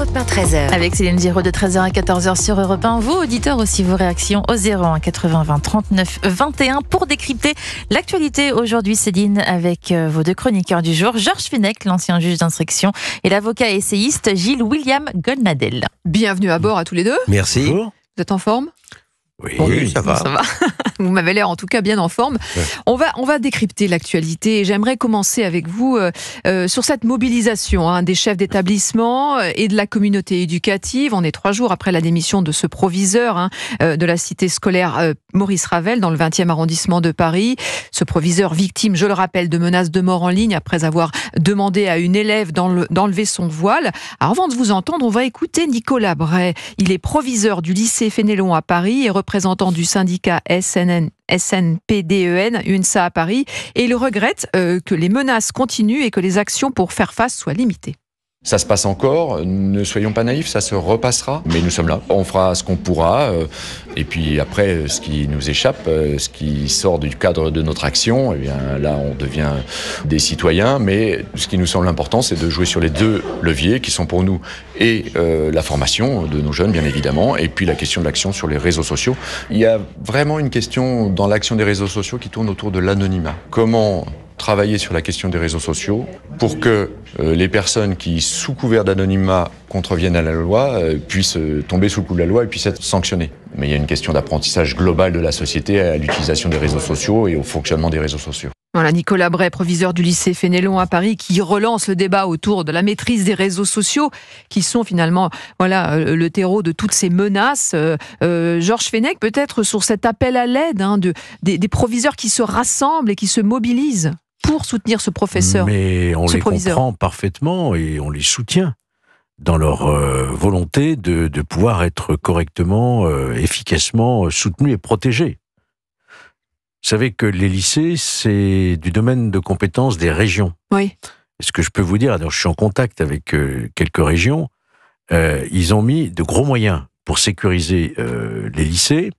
Europe 1 13h. Avec Céline Giraud de 13h à 14h sur Europe 1. Vous, auditeurs, aussi vos réactions au 01 80 20 39 21 pour décrypter l'actualité aujourd'hui, Céline, avec vos deux chroniqueurs du jour, Georges Fenech, l'ancien juge d'instruction, et l'avocat et essayiste Gilles William Goldnadel. Bienvenue à bord à tous les deux. Merci. Vous êtes en forme ? Oui, ça va. Ça va. Vous m'avez l'air en tout cas bien en forme. Ouais. On va décrypter l'actualité. J'aimerais commencer avec vous sur cette mobilisation des chefs d'établissement et de la communauté éducative. On est 3 jours après la démission de ce proviseur de la cité scolaire Maurice Ravel dans le 20e arrondissement de Paris. Ce proviseur victime, je le rappelle, de menaces de mort en ligne après avoir demandé à une élève d'enlever son voile. Alors, avant de vous entendre, on va écouter Nicolas Bray. Il est proviseur du lycée Fénelon à Paris et représentant du syndicat SNPDEN, UNSA à Paris, et il regrette que les menaces continuent et que les actions pour faire face soient limitées. Ça se passe encore, ne soyons pas naïfs, ça se repassera, mais nous sommes là. On fera ce qu'on pourra, et puis après, ce qui nous échappe, ce qui sort du cadre de notre action, eh bien là, on devient des citoyens, mais ce qui nous semble important, c'est de jouer sur les 2 leviers qui sont pour nous, et la formation de nos jeunes, bien évidemment, et puis la question de l'action sur les réseaux sociaux. Il y a vraiment une question dans l'action des réseaux sociaux qui tourne autour de l'anonymat. Comment travailler sur la question des réseaux sociaux pour que les personnes qui, sous couvert d'anonymat, contreviennent à la loi, puissent tomber sous le coup de la loi et puissent être sanctionnées. Mais il y a une question d'apprentissage global de la société à l'utilisation des réseaux sociaux et au fonctionnement des réseaux sociaux. Voilà, Nicolas Bray, proviseur du lycée Fénelon à Paris, qui relance le débat autour de la maîtrise des réseaux sociaux, qui sont finalement le terreau de toutes ces menaces. Georges Fenech, peut-être sur cet appel à l'aide des proviseurs qui se rassemblent et qui se mobilisent pour soutenir ce professeur. Mais on les comprend parfaitement et on les soutient dans leur volonté de pouvoir être correctement, efficacement soutenus et protégés. Vous savez que les lycées, c'est du domaine de compétence des régions. Oui. Et ce que je peux vous dire, alors je suis en contact avec quelques régions, ils ont mis de gros moyens pour sécuriser les lycées.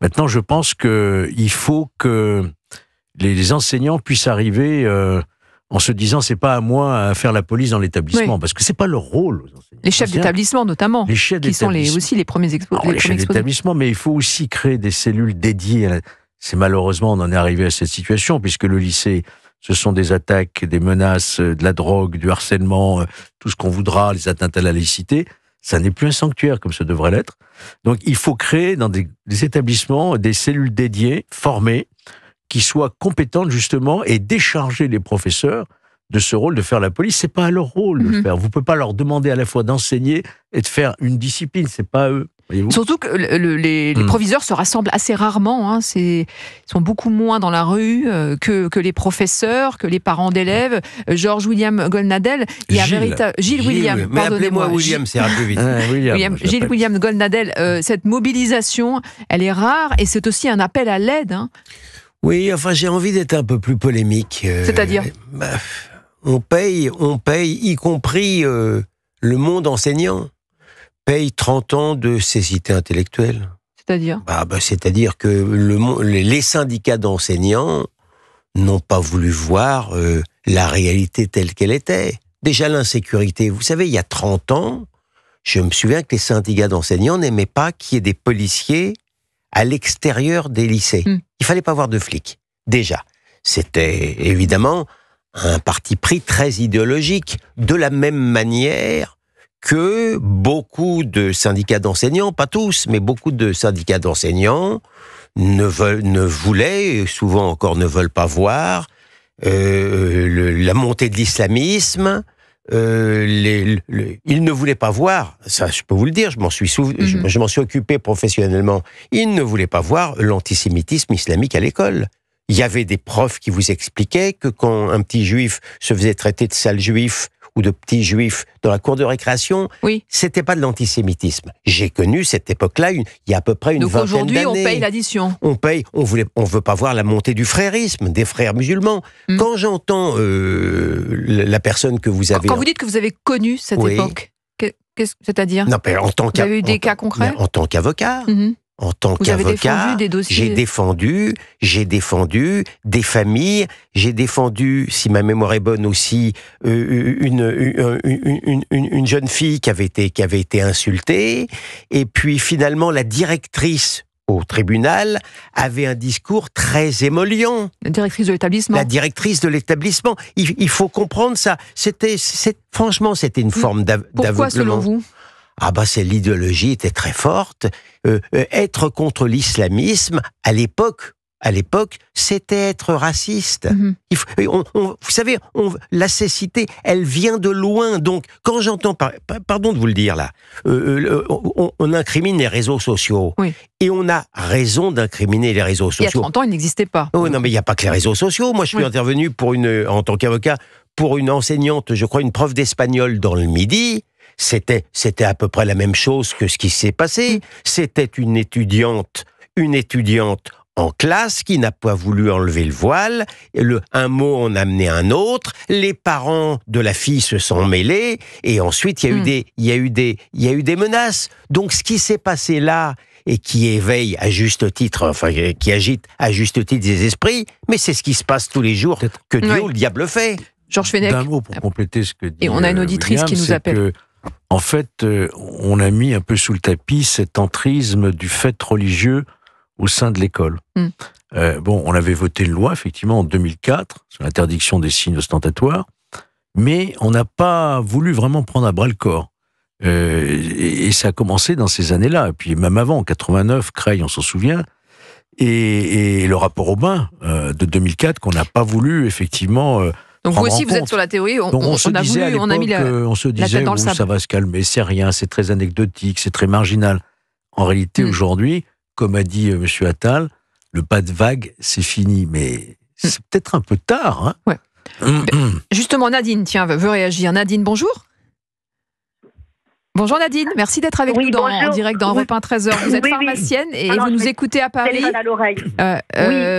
Maintenant, je pense qu'il faut que les enseignants puissent arriver en se disant c'est pas à moi à faire la police dans l'établissement, parce que c'est pas leur rôle. Aux enseignants. Les chefs d'établissement notamment, les chefs qui sont aussi les premiers exposés. Les chefs d'établissement, mais il faut aussi créer des cellules dédiées. C'est malheureusement, on en est arrivé à cette situation, puisque le lycée, ce sont des attaques, des menaces, de la drogue, du harcèlement, tout ce qu'on voudra, les atteintes à la laïcité. Ça n'est plus un sanctuaire comme ça devrait l'être. Donc il faut créer dans des établissements des cellules dédiées, formées, qui soient compétentes justement et décharger les professeurs de ce rôle de faire la police. C'est pas à leur rôle de le faire. Vous pouvez pas leur demander à la fois d'enseigner et de faire une discipline. C'est pas à eux. Voyez-vous. Surtout que les proviseurs se rassemblent assez rarement. Ils sont beaucoup moins dans la rue que les professeurs, que les parents d'élèves. Georges William Goldnadel, il y a Gilles William. Mais appelez-moi William, c'est un peu vite. Gilles William Goldnadel, cette mobilisation, elle est rare et c'est aussi un appel à l'aide. Oui, enfin j'ai envie d'être un peu plus polémique. C'est-à-dire on paye, y compris le monde enseignant, paye 30 ans de cécité intellectuelle. C'est-à-dire c'est-à-dire que les syndicats d'enseignants n'ont pas voulu voir la réalité telle qu'elle était. Déjà l'insécurité, vous savez, il y a 30 ans, je me souviens que les syndicats d'enseignants n'aimaient pas qu'il y ait des policiers à l'extérieur des lycées. Il fallait pas avoir de flics. Déjà, c'était évidemment un parti pris très idéologique. De la même manière que beaucoup de syndicats d'enseignants, pas tous, mais beaucoup de syndicats d'enseignants ne voulaient, souvent encore ne veulent pas voir la montée de l'islamisme. Ils ne voulaient pas voir, ça je peux vous le dire, je m'en suis occupé professionnellement, ils ne voulaient pas voir l'antisémitisme islamique à l'école. Il y avait des profs qui vous expliquaient que quand un petit juif se faisait traiter de sale juif ou de petit juif dans la cour de récréation, c'était pas de l'antisémitisme. J'ai connu cette époque-là, il y a à peu près une vingtaine d'années. Donc aujourd'hui, on paye l'addition. On veut pas voir la montée du frérisme, des frères musulmans. Quand j'entends la personne que vous avez... Quand vous dites que vous avez connu cette époque, c'est-à-dire Non, mais vous avez eu des cas concrets en tant qu'avocat. en tant Vous avez qu'avocat, défendu des dossiers. j'ai défendu des familles, j'ai défendu, si ma mémoire est bonne aussi, une jeune fille qui avait été insultée, et puis finalement la directrice au tribunal avait un discours très émollient. La directrice de l'établissement. La directrice de l'établissement. Il faut comprendre ça. Franchement, c'était une forme d'aveuglement. Pourquoi, selon vous ? L'idéologie était très forte. Être contre l'islamisme, à l'époque, c'était être raciste. Vous savez, la cécité, elle vient de loin. Donc, quand j'entends, pardon de vous le dire là, on incrimine les réseaux sociaux. Oui. Et on a raison d'incriminer les réseaux sociaux. Il y a 30 ans, ils n'existaient pas. Oh, non, mais il n'y a pas que les réseaux sociaux. Moi, je suis intervenu en tant qu'avocat pour une enseignante, je crois, une prof d'espagnol dans le Midi. C'était à peu près la même chose que ce qui s'est passé. C'était une étudiante en classe qui n'a pas voulu enlever le voile. Un mot en a amené un autre. Les parents de la fille se sont mêlés. Et ensuite, il y a eu des menaces. Donc, ce qui s'est passé là, et qui éveille à juste titre, qui agite à juste titre des esprits, mais c'est ce qui se passe tous les jours que Dieu ou le diable fait. Georges Fenech. D'un mot pour compléter ce que dit Et on a une auditrice William, qui nous appelle. En fait, on a mis un peu sous le tapis cet entrisme du fait religieux au sein de l'école. On avait voté une loi, effectivement, en 2004, sur l'interdiction des signes ostentatoires, mais on n'a pas voulu vraiment prendre à bras le corps. Et ça a commencé dans ces années-là. Et puis même avant, en 89, Creil, on s'en souvient, et le rapport Aubin de 2004 qu'on n'a pas voulu, effectivement... Donc vous aussi, vous êtes sur la théorie, on a mis on se disait, dans le sable. Ça va se calmer, c'est rien, c'est très anecdotique, c'est très marginal. En réalité, aujourd'hui, comme a dit M. Attal, le pas de vague, c'est fini. Mais c'est peut-être un peu tard. Ouais. Justement, Nadine, veut réagir. Nadine, bonjour. Bonjour Nadine, merci d'être avec nous en direct dans Europe 1 13h. Vous êtes pharmacienne et vous nous écoutez à Paris. À l'oreille.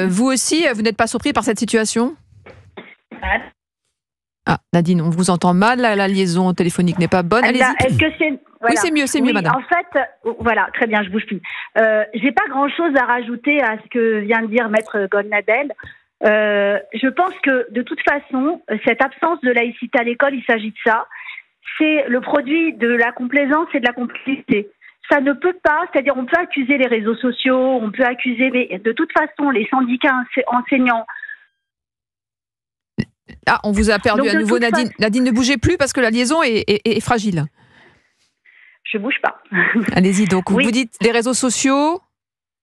Vous aussi, vous n'êtes pas surpris par cette situation ? Nadine, on vous entend mal, la liaison téléphonique n'est pas bonne. Allez-y. Est-ce que c'est... Voilà. Oui, c'est mieux, madame. En fait, voilà, très bien, je bouge plus. J'ai pas grand-chose à rajouter à ce que vient de dire Maître Goldnadel. Je pense que, de toute façon, cette absence de laïcité à l'école, il s'agit de ça. C'est le produit de la complaisance et de la complicité. Ça ne peut pas, c'est-à-dire on peut accuser les réseaux sociaux, on peut accuser, mais de toute façon, les syndicats enseignants. On vous a perdu à nouveau, Nadine. Nadine, ne bougez plus parce que la liaison est fragile. Je bouge pas. Allez-y, donc vous dites les réseaux sociaux.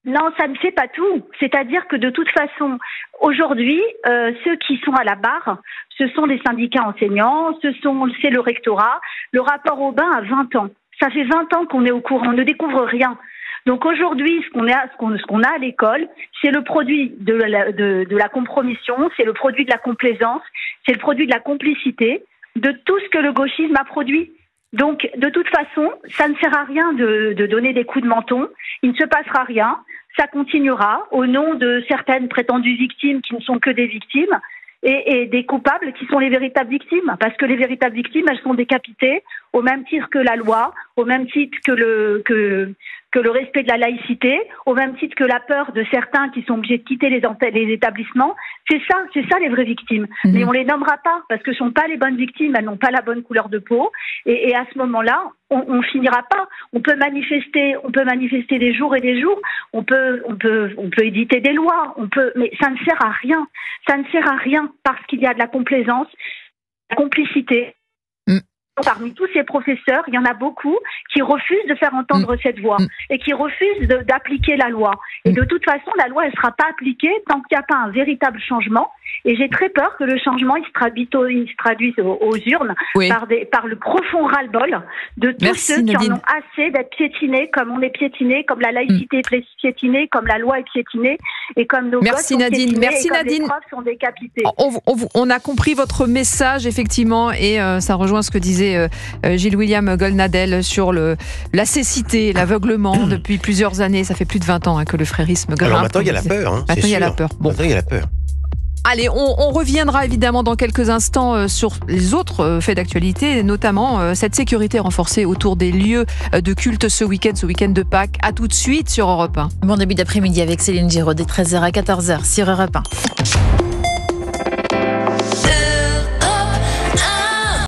Non, ça ne fait pas tout. C'est-à-dire que de toute façon, aujourd'hui, ceux qui sont à la barre, ce sont les syndicats enseignants, c'est le rectorat. Le rapport Aubin a 20 ans. Ça fait 20 ans qu'on est au courant, on ne découvre rien. Donc aujourd'hui, ce qu'on a à l'école, c'est le produit de la compromission, c'est le produit de la complaisance, c'est le produit de la complicité, de tout ce que le gauchisme a produit. Donc, de toute façon, ça ne sert à rien de donner des coups de menton. Il ne se passera rien. Ça continuera au nom de certaines prétendues victimes qui ne sont que des victimes et des coupables qui sont les véritables victimes. Parce que les véritables victimes, elles sont décapitées au même titre que la loi, au même titre que le respect de la laïcité, au même titre que la peur de certains qui sont obligés de quitter les établissements. C'est ça les vraies victimes. Mais on les nommera pas parce que ce sont pas les bonnes victimes, elles n'ont pas la bonne couleur de peau. Et à ce moment-là, on finira pas. On peut manifester des jours et des jours. On peut éditer des lois. Mais ça ne sert à rien. Ça ne sert à rien parce qu'il y a de la complaisance, de la complicité. Parmi tous ces professeurs, il y en a beaucoup qui refusent de faire entendre cette voix et qui refusent d'appliquer la loi. Et de toute façon, la loi, elle ne sera pas appliquée tant qu'il n'y a pas un véritable changement. Et j'ai très peur que le changement, il se traduise aux urnes par le profond ras-le-bol de tous ceux qui en ont assez d'être piétinés comme on est piétiné, comme la laïcité est piétinée, comme la loi est piétinée et comme nos gosses sont piétinés et comme les profs sont décapités. On a compris votre message, effectivement, et ça rejoint ce que disait Gilles-William Goldnadel sur la cécité, l'aveuglement depuis plusieurs années. Ça fait plus de 20 ans que le frérisme grimpe. Alors maintenant, il y a la peur. Maintenant, il y a la peur. Maintenant, il y a la peur. Allez, on reviendra évidemment dans quelques instants sur les autres faits d'actualité, notamment cette sécurité renforcée autour des lieux de culte ce week-end de Pâques. À tout de suite sur Europe 1. Bon début d'après-midi avec Céline Giraud, dès 13h à 14h sur Europe 1.